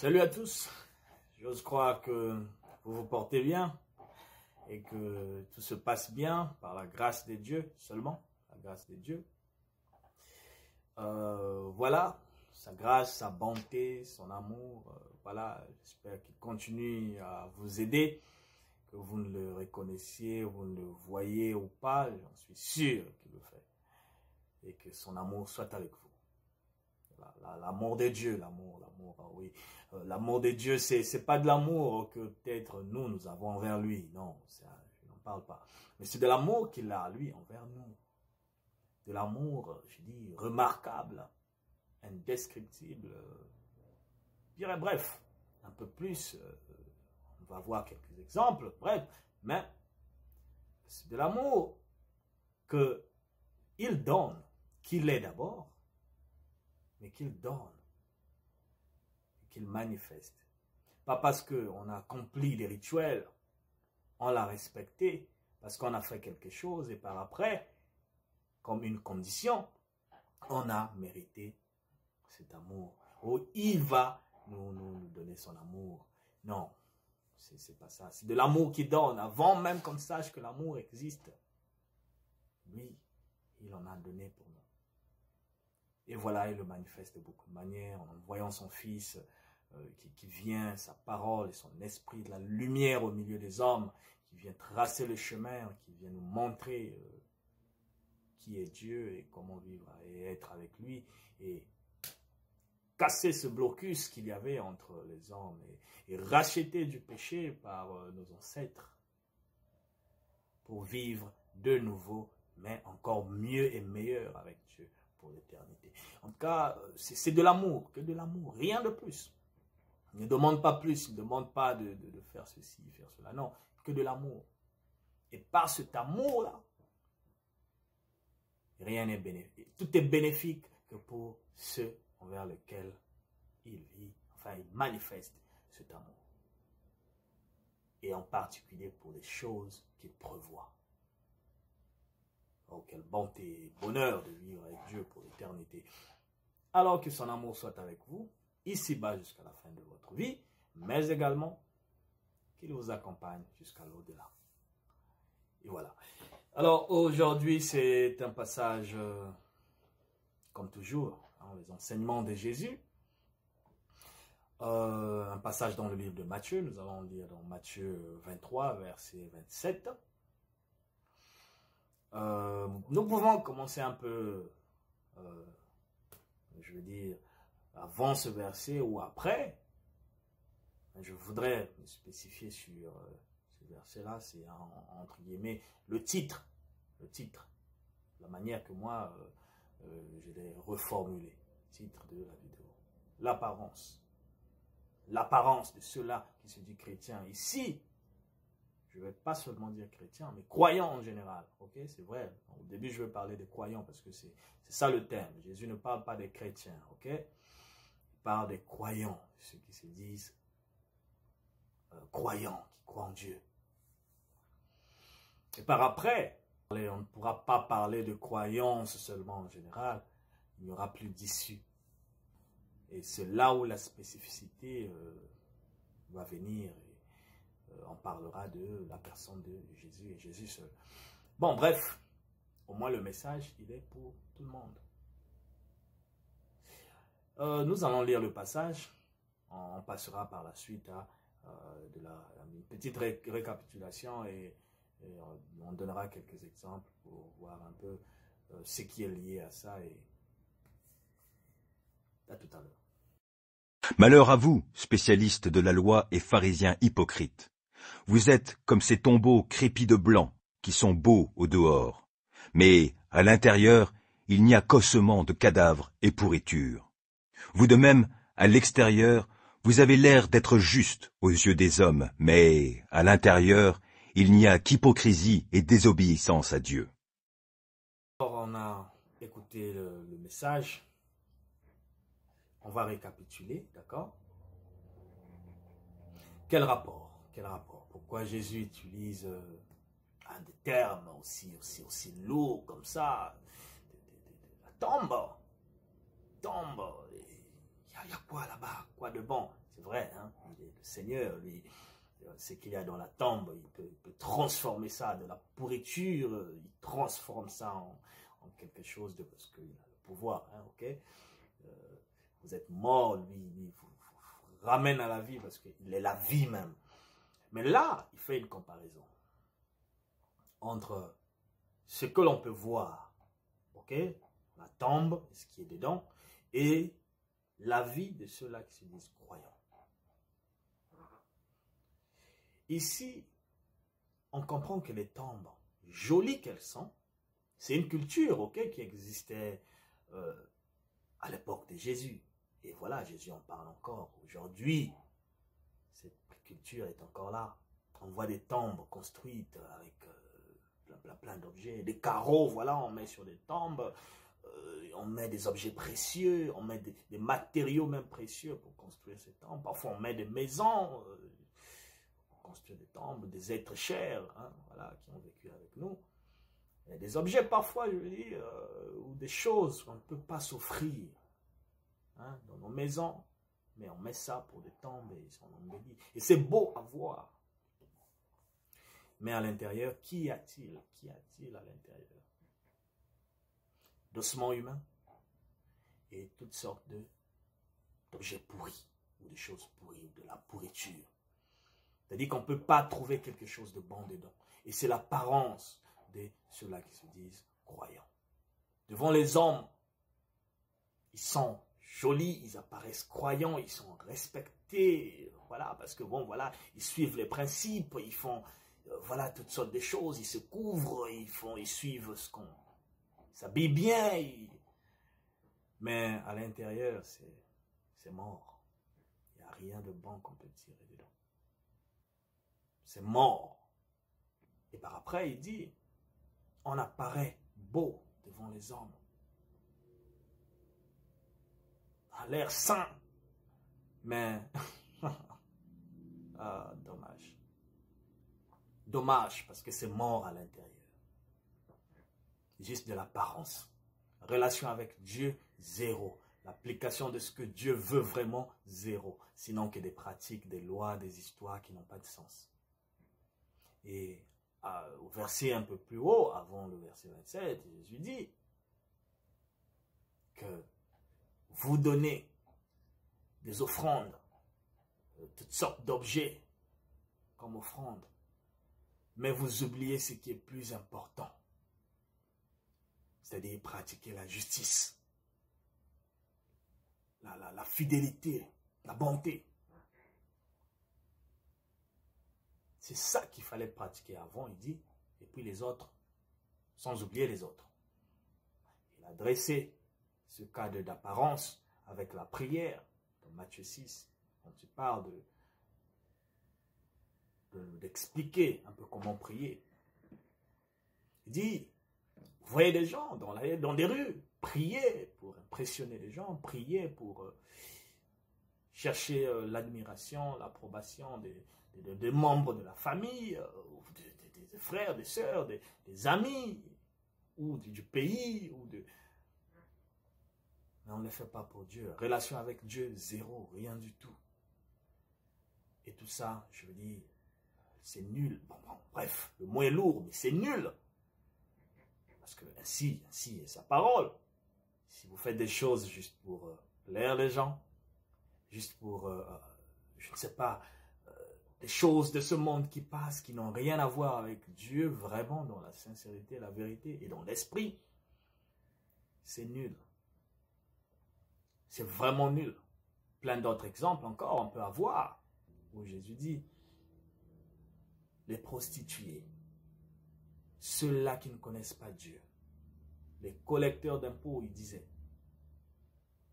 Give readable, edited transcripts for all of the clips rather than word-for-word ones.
Salut à tous, j'ose croire que vous vous portez bien et que tout se passe bien par la grâce de Dieu seulement, la grâce de Dieu. Voilà, sa grâce, sa bonté, son amour, voilà, j'espère qu'il continue à vous aider, que vous ne le reconnaissiez, vous ne le voyez ou pas, j'en suis sûr qu'il le fait, et que son amour soit avec vous. L'amour de Dieu, l'amour, oui. L'amour de Dieu, c'est pas de l'amour que peut-être nous avons envers lui. Non, je n'en parle pas. Mais c'est de l'amour qu'il a, lui, envers nous. De l'amour, je dis, remarquable, indescriptible. Je dirais, bref, un peu plus. On va voir quelques exemples, bref. Mais c'est de l'amour qu'il donne, qu'il est d'abord, mais qu'il donne, qu'il manifeste. Pas parce qu'on a accompli des rituels, on l'a respecté, parce qu'on a fait quelque chose et par après, comme une condition, on a mérité cet amour. Ou il va nous donner son amour. Non, c'est pas ça. C'est de l'amour qu'il donne avant même qu'on sache que l'amour existe. Lui, il en a donné pour nous. Et voilà, il le manifeste de beaucoup de manières, en envoyant son Fils qui vient, sa parole et son esprit, de la lumière au milieu des hommes, qui vient tracer le chemin, qui vient nous montrer qui est Dieu et comment vivre et être avec lui, et casser ce blocus qu'il y avait entre les hommes et racheter du péché par nos ancêtres pour vivre de nouveau, mais encore mieux et meilleur avec Dieu pour l'éternité. En tout cas, c'est de l'amour, que de l'amour, rien de plus. Il ne demande pas plus, il ne demande pas de faire ceci, faire cela, non, que de l'amour. Et par cet amour-là, rien n'est bénéfique. Tout est bénéfique que pour ceux envers lesquels il vit, enfin il manifeste cet amour. Et en particulier pour les choses qu'il prévoit. Oh, quelle bonté et bonheur de vivre avec Dieu pour l'éternité. Alors que son amour soit avec vous, ici-bas jusqu'à la fin de votre vie, mais également qu'il vous accompagne jusqu'à l'au-delà. Et voilà. Alors aujourd'hui, c'est un passage, comme toujours, les enseignements de Jésus. Un passage dans le livre de Matthieu. Nous allons lire dans Matthieu 23, verset 27. Nous pouvons commencer un peu, je veux dire, avant ce verset ou après. Je voudrais me spécifier sur ce verset-là, c'est entre guillemets le titre, la manière que moi je l'ai reformulé, titre de la vidéo. L'apparence de ceux-là qui se disent chrétiens. Ici, je ne vais pas seulement dire chrétiens, mais croyants en général. Ok, c'est vrai. Au début, je vais parler des croyants parce que c'est ça le terme. Jésus ne parle pas des chrétiens. Ok, il parle des croyants, ceux qui se disent croyants, qui croient en Dieu. Et par après, on ne pourra pas parler de croyance seulement en général. Il n'y aura plus d'issue. Et c'est là où la spécificité va venir. On parlera de la personne de Jésus et Jésus seul. Bon, bref, au moins le message, il est pour tout le monde. Nous allons lire le passage. On passera par la suite à une petite récapitulation et on donnera quelques exemples pour voir un peu ce qui est lié à ça. Et à tout à l'heure. Malheur à vous, spécialistes de la loi et pharisiens hypocrites. Vous êtes comme ces tombeaux crépis de blanc, qui sont beaux au dehors. Mais, à l'intérieur, il n'y a qu'ossements de cadavres et pourriture. Vous de même, à l'extérieur, vous avez l'air d'être juste aux yeux des hommes, mais, à l'intérieur, il n'y a qu'hypocrisie et désobéissance à Dieu. Alors, on a écouté le message. On va récapituler, d'accord? Quel rapport? Pourquoi Jésus utilise des termes aussi lourds comme ça? La tombe. Il y a quoi là-bas? Quoi de bon? C'est vrai, Le Seigneur, lui, ce qu'il y a dans la tombe, il peut transformer ça de la pourriture, il transforme ça en quelque chose de... Parce qu'il a le pouvoir, hein, ok? Vous êtes mort, lui, il vous ramène à la vie parce qu'il est la vie même. Mais là, il fait une comparaison entre ce que l'on peut voir, ok? La tombe, ce qui est dedans, et la vie de ceux-là qui se disent croyants. Ici, on comprend que les tombes, jolies qu'elles sont, c'est une culture, ok, qui existait à l'époque de Jésus. Et voilà, Jésus en parle encore. Aujourd'hui, cette culture est encore là. On voit des tombes construites avec plein d'objets. Des carreaux, voilà, on met sur des tombes. On met des objets précieux, on met des matériaux même précieux pour construire ces tombes. Parfois, on met des maisons pour construire des tombes, des êtres chers, hein, voilà, qui ont vécu avec nous. Il y a des objets parfois, je veux dire, ou des choses qu'on ne peut pas s'offrir, hein, dans nos maisons, mais on met ça pour des tombes et ils sont embellis. Et c'est beau à voir. Mais à l'intérieur, qu'y a-t-il? Qu'y a-t-il à l'intérieur? D'ossements humains et toutes sortes d'objets pourris ou de choses pourries ou de la pourriture. C'est-à-dire qu'on ne peut pas trouver quelque chose de bon dedans. Et c'est l'apparence de ceux-là qui se disent croyants. Devant les hommes, ils sont jolis, ils apparaissent croyants, ils sont respectés, voilà, parce que bon, voilà, ils suivent les principes, ils font, voilà, toutes sortes de choses, ils se couvrent, ils suivent ce qu'on... Ils s'habillent bien, mais à l'intérieur, c'est mort. Il n'y a rien de bon qu'on peut tirer dedans. C'est mort. Et par après, il dit, on apparaît beau devant les hommes. A l'air sain. Mais, ah, dommage. Dommage, parce que c'est mort à l'intérieur. Juste de l'apparence. Relation avec Dieu, zéro. L'application de ce que Dieu veut vraiment, zéro. Sinon que des pratiques, des lois, des histoires qui n'ont pas de sens. Et au verset un peu plus haut, avant le verset 27, Jésus dit que vous donnez des offrandes, toutes sortes d'objets comme offrandes, mais vous oubliez ce qui est plus important. C'est-à-dire pratiquer la justice, la fidélité, la bonté. C'est ça qu'il fallait pratiquer avant, il dit, et puis les autres, sans oublier les autres. Il a dressé ce cadre d'apparence avec la prière, dans Matthieu 6, quand il parle d'expliquer un peu comment prier. Il dit, vous voyez des gens dans des rues, priez pour impressionner les gens, priez pour chercher l'admiration, l'approbation des membres de la famille, des frères, des sœurs, des amis, ou du pays, mais on ne le fait pas pour Dieu. Relation avec Dieu, zéro, rien du tout. Et tout ça, je veux dire, c'est nul. Bon, bref, le mot est lourd, mais c'est nul. Parce que ainsi est sa parole. Si vous faites des choses juste pour plaire les gens, juste pour, je ne sais pas, des choses de ce monde qui passent, qui n'ont rien à voir avec Dieu, vraiment dans la sincérité, la vérité et dans l'esprit, c'est nul. C'est vraiment nul. Plein d'autres exemples encore, on peut avoir, où Jésus dit, les prostituées, ceux-là qui ne connaissent pas Dieu, les collecteurs d'impôts, il disait,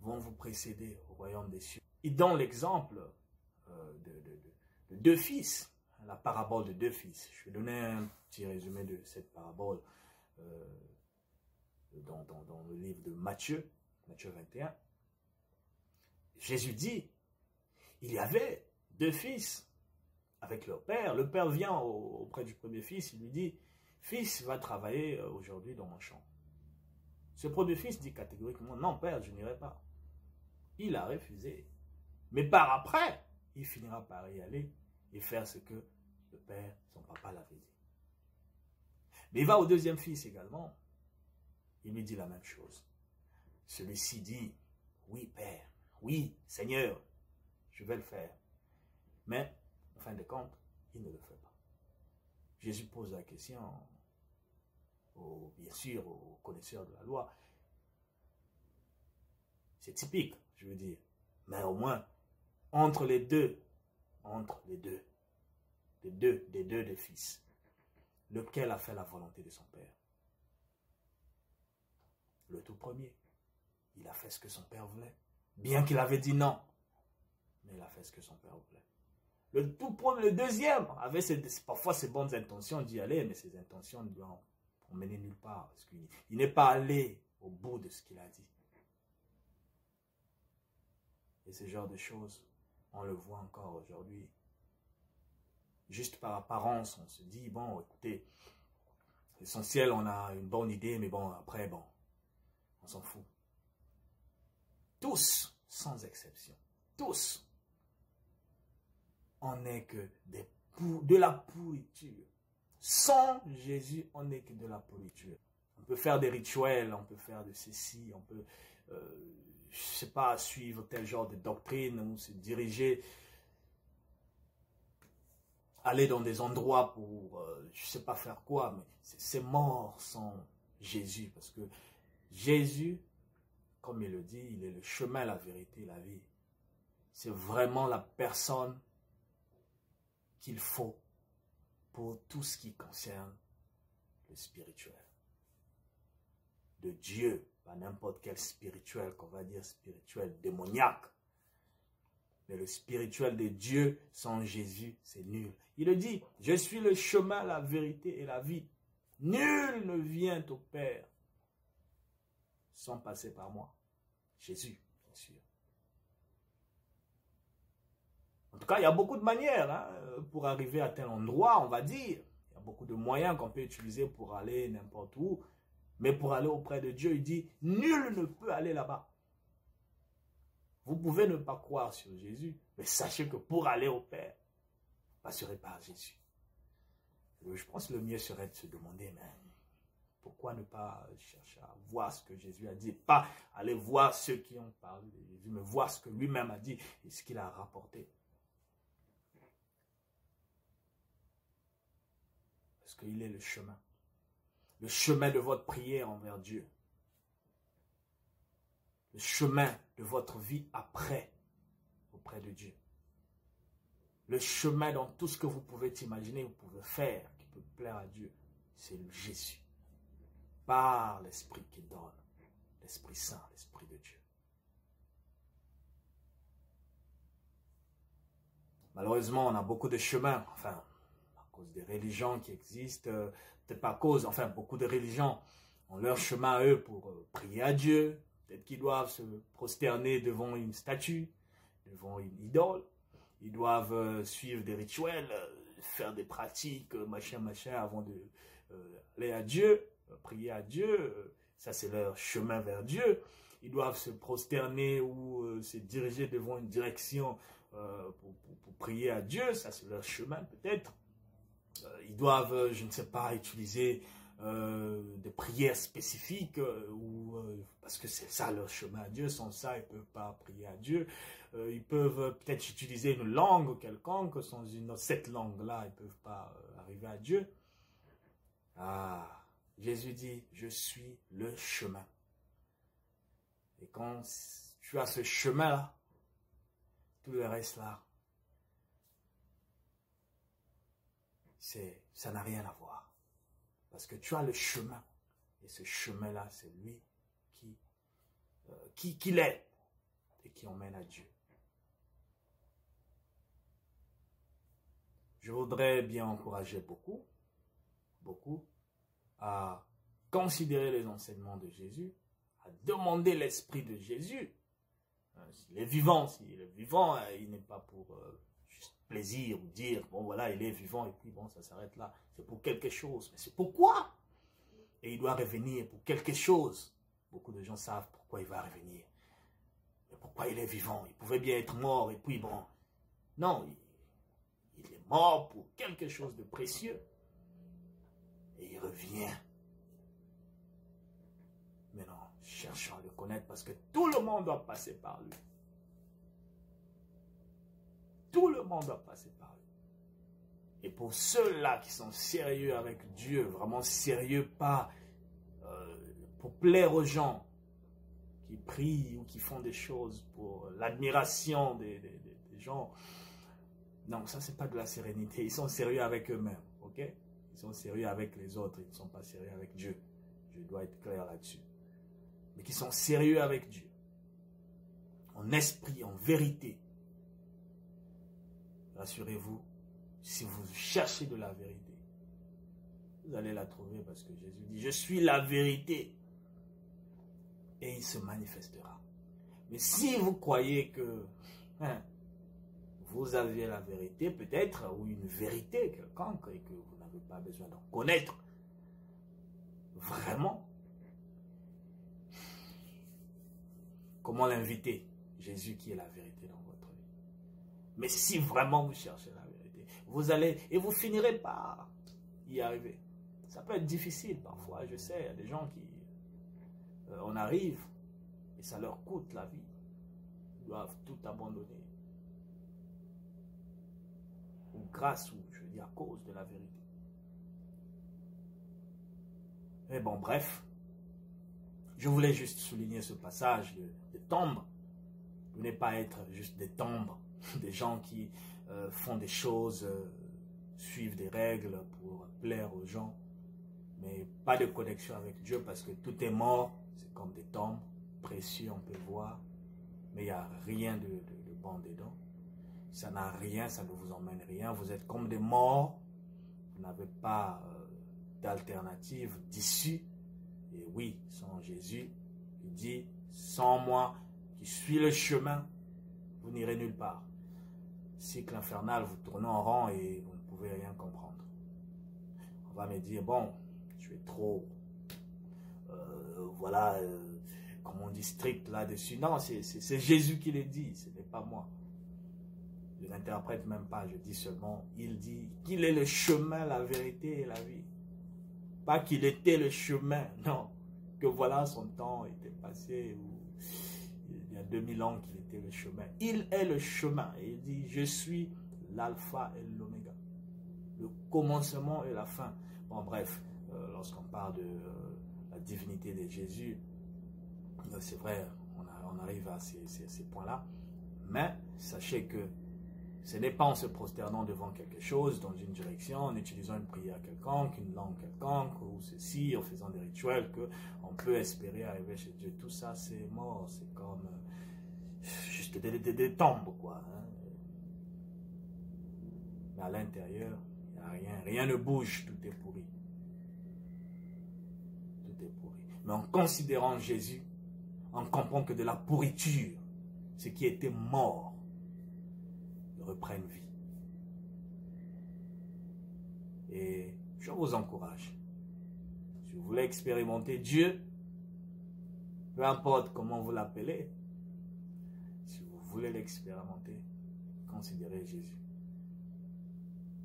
vont vous précéder au royaume des cieux. Et dans l'exemple de deux fils, la parabole de deux fils, je vais donner un petit résumé de cette parabole dans le livre de Matthieu 21. Jésus dit, il y avait deux fils avec leur père. Le père vient auprès du premier fils, il lui dit, fils, va travailler aujourd'hui dans mon champ. Ce premier fils dit catégoriquement, non père, je n'irai pas. Il a refusé. Mais par après, il finira par y aller et faire ce que le père, son papa l'avait dit. Mais il va au deuxième fils également. Il lui dit la même chose. Celui-ci dit, oui père, oui Seigneur, je vais le faire. Mais, en fin de compte, il ne le fait pas. Jésus pose la question, bien sûr, aux connaisseurs de la loi. C'est typique, je veux dire. Mais au moins, entre les deux des fils, lequel a fait la volonté de son père? Le tout premier. Il a fait ce que son père voulait. Bien qu'il avait dit non. Mais il a fait ce que son père voulait. Le tout premier, le deuxième, avait parfois ses bonnes intentions d'y aller, mais ses intentions ne doivent mener nulle part. Parce qu'il n'est pas allé au bout de ce qu'il a dit. Et ce genre de choses, on le voit encore aujourd'hui. Juste par apparence, on se dit, bon, écoutez, l'essentiel, on a une bonne idée, mais bon, après, bon, on s'en fout. Tous, sans exception, tous, on n'est que de la pourriture. Sans Jésus, on n'est que de la pourriture. On peut faire des rituels, on peut faire de ceci, on peut, je sais pas, suivre tel genre de doctrine ou se diriger, aller dans des endroits pour, je sais pas faire quoi, mais c'est mort sans Jésus. Parce que Jésus, comme il le dit, il est le chemin, la vérité, la vie. C'est vraiment la personne qu'il faut pour tout ce qui concerne le spirituel. De Dieu, pas n'importe quel spirituel, qu'on va dire spirituel démoniaque. Mais le spirituel de Dieu sans Jésus, c'est nul. Il le dit, je suis le chemin, la vérité et la vie. Nul ne vient au Père sans passer par moi. Jésus, bien sûr. En tout cas, il y a beaucoup de manières pour arriver à tel endroit, on va dire. Il y a beaucoup de moyens qu'on peut utiliser pour aller n'importe où. Mais pour aller auprès de Dieu, il dit, nul ne peut aller là-bas. Vous pouvez ne pas croire sur Jésus, mais sachez que pour aller au Père, vous passerez par Jésus. Je pense que le mieux serait de se demander, mais pourquoi ne pas chercher à voir ce que Jésus a dit, pas aller voir ceux qui ont parlé de Jésus, mais voir ce que lui-même a dit et ce qu'il a rapporté. Parce qu'il est le chemin de votre prière envers Dieu, le chemin de votre vie après, auprès de Dieu, le chemin dans tout ce que vous pouvez imaginer, vous pouvez faire, qui peut plaire à Dieu, c'est Jésus, par l'Esprit qui donne, l'Esprit Saint, l'Esprit de Dieu. Malheureusement, on a beaucoup de chemins, enfin, à cause des religions qui existent, peut-être pas à cause, enfin, beaucoup de religions ont leur chemin à eux pour prier à Dieu. Peut-être qu'ils doivent se prosterner devant une statue, devant une idole. Ils doivent suivre des rituels, faire des pratiques, machin, avant de aller à Dieu, prier à Dieu. Ça, c'est leur chemin vers Dieu. Ils doivent se prosterner ou se diriger devant une direction pour prier à Dieu. Ça, c'est leur chemin peut-être. Ils doivent, je ne sais pas, utiliser des prières spécifiques parce que c'est ça leur chemin à Dieu. Sans ça, ils ne peuvent pas prier à Dieu. Ils peuvent peut-être utiliser une langue quelconque. Sans cette langue-là, ils ne peuvent pas arriver à Dieu. Ah, Jésus dit, je suis le chemin. Et quand tu as ce chemin-là, tout le reste là, ça n'a rien à voir. Parce que tu as le chemin. Et ce chemin-là, c'est lui qui l'aide et qui emmène à Dieu. Je voudrais bien encourager beaucoup à considérer les enseignements de Jésus, à demander l'Esprit de Jésus. S'il est vivant, il n'est pas pour juste plaisir ou dire, bon voilà, il est vivant et puis bon, ça s'arrête là. C'est pour quelque chose. Mais c'est pourquoi? Et il doit revenir pour quelque chose. Beaucoup de gens savent pourquoi il va revenir. Mais pourquoi il est vivant? Il pouvait bien être mort et puis bon, Non, il est mort pour quelque chose de précieux. Et il revient. Maintenant, cherchons à le connaître parce que tout le monde doit passer par lui. Tout le monde doit passer par lui. Et pour ceux-là qui sont sérieux avec Dieu, vraiment sérieux, pas pour plaire aux gens, qui prient ou qui font des choses pour l'admiration des gens. Non, ça c'est pas de la sérénité. Ils sont sérieux avec eux-mêmes, ok? Ils sont sérieux avec les autres, ils ne sont pas sérieux avec Dieu. Je dois être clair là-dessus. Mais qui sont sérieux avec Dieu. En esprit, en vérité. Rassurez-vous, si vous cherchez de la vérité, vous allez la trouver parce que Jésus dit, je suis la vérité. Et il se manifestera. Mais si vous croyez que vous avez la vérité, peut-être, ou une vérité quelconque, et que vous n'avez pas besoin d'en connaître, vraiment, comment l'inviter? Jésus qui est la vérité dans votre vie. Mais si vraiment vous cherchez la vérité, vous allez, et vous finirez par y arriver. Ça peut être difficile parfois, je sais, il y a des gens qui... on arrive et ça leur coûte la vie. Ils doivent tout abandonner. Ou grâce, ou je veux dire à cause de la vérité. Mais bon, bref. Je voulais juste souligner ce passage de tombes. Vous n'êtes pas être juste des tombes, des gens qui font des choses, suivent des règles pour plaire aux gens. Mais pas de connexion avec Dieu parce que tout est mort. C'est comme des tombes, précieux, on peut voir. Mais il n'y a rien de bon dedans. Ça n'a rien, ça ne vous emmène rien. Vous êtes comme des morts. Vous n'avez pas d'alternative, d'issue. Et oui, sans Jésus, il dit, sans moi, qui suis le chemin, vous n'irez nulle part. Cycle infernal, vous tournez en rond et vous ne pouvez rien comprendre. On va me dire, bon, tu es trop, voilà, comme on dit, strict là-dessus. Non, c'est Jésus qui le dit, ce n'est pas moi. Je n'interprète même pas, je dis seulement, il dit qu'il est le chemin, la vérité et la vie. Pas qu'il était le chemin, non. Que voilà, son temps était passé, ou il y a 2000 ans qu'il était le chemin. Il est le chemin. Et il dit, je suis l'alpha et l'oméga. Le commencement et la fin. Bon, bref, lorsqu'on parle de la divinité de Jésus, c'est vrai, on arrive à ces points-là. Mais sachez que ce n'est pas en se prosternant devant quelque chose, dans une direction, en utilisant une prière quelconque, une langue quelconque, ou ceci, en faisant des rituels, qu'on peut espérer arriver chez Dieu. Tout ça, c'est mort, c'est comme juste des tombes, quoi. Hein. Mais à l'intérieur, il n'y a rien, rien ne bouge, tout est pourri. Tout est pourri. Mais en considérant Jésus, on comprend que de la pourriture, ce qui était mort, reprennent vie. Et je vous encourage. Si vous voulez expérimenter Dieu, peu importe comment vous l'appelez, si vous voulez l'expérimenter, considérez Jésus.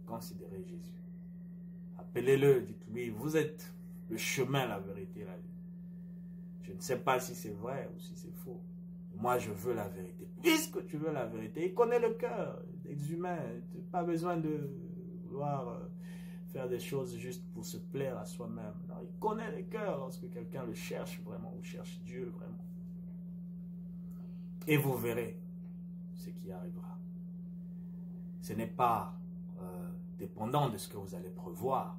Considérez Jésus. Appelez-le, dites-lui, vous êtes le chemin, la vérité, la vie. Je ne sais pas si c'est vrai ou si c'est faux. Moi, je veux la vérité. Puisque tu veux la vérité, il connaît le cœur des humains. Tu n'as pas besoin de vouloir faire des choses juste pour se plaire à soi-même. Non, il connaît le cœur lorsque quelqu'un le cherche vraiment ou cherche Dieu vraiment. Et vous verrez ce qui arrivera. Ce n'est pas dépendant de ce que vous allez prévoir.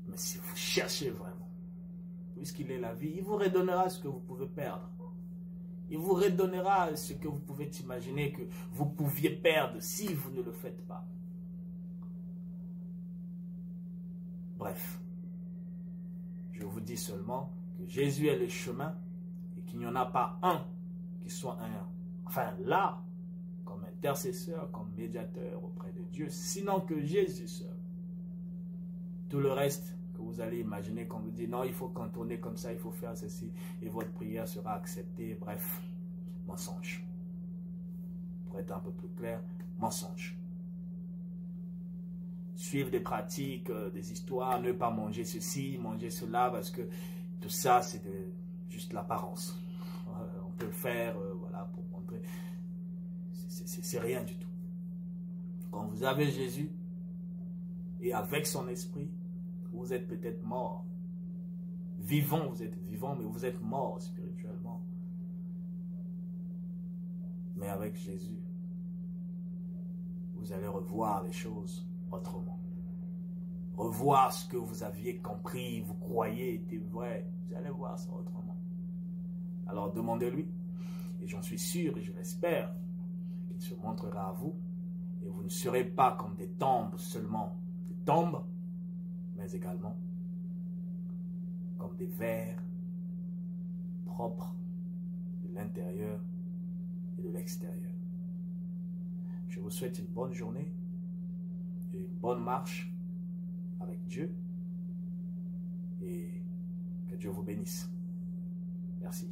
Mais si vous cherchez vraiment, puisqu'il est la vie, il vous redonnera ce que vous pouvez perdre. Il vous redonnera ce que vous pouvez imaginer que vous pouviez perdre si vous ne le faites pas. Bref, je vous dis seulement que Jésus est le chemin et qu'il n'y en a pas un qui soit là, comme intercesseur, comme médiateur auprès de Dieu, sinon que Jésus seul. Tout le reste que vous allez imaginer quand vous dites non, il faut contourner comme ça, il faut faire ceci et votre prière sera acceptée. Bref, mensonge. pour être un peu plus clair, mensonge. Suivre des pratiques, des histoires, ne pas manger ceci, manger cela, parce que tout ça, c'est juste l'apparence. On peut le faire, voilà, pour montrer. C'est rien du tout. Quand vous avez Jésus, et avec son esprit, vous êtes peut-être mort. Vivant, vous êtes vivant, mais vous êtes mort spirituellement. Mais avec Jésus, vous allez revoir les choses autrement. Revoir ce que vous aviez compris, vous croyez était vrai. Vous allez voir ça autrement. Alors demandez-lui, et j'en suis sûr et je l'espère, qu'il se montrera à vous, et vous ne serez pas comme des tombes seulement, des tombes, mais également comme des verres propres de l'intérieur et de l'extérieur. Je vous souhaite une bonne journée et une bonne marche avec Dieu, et que Dieu vous bénisse. Merci.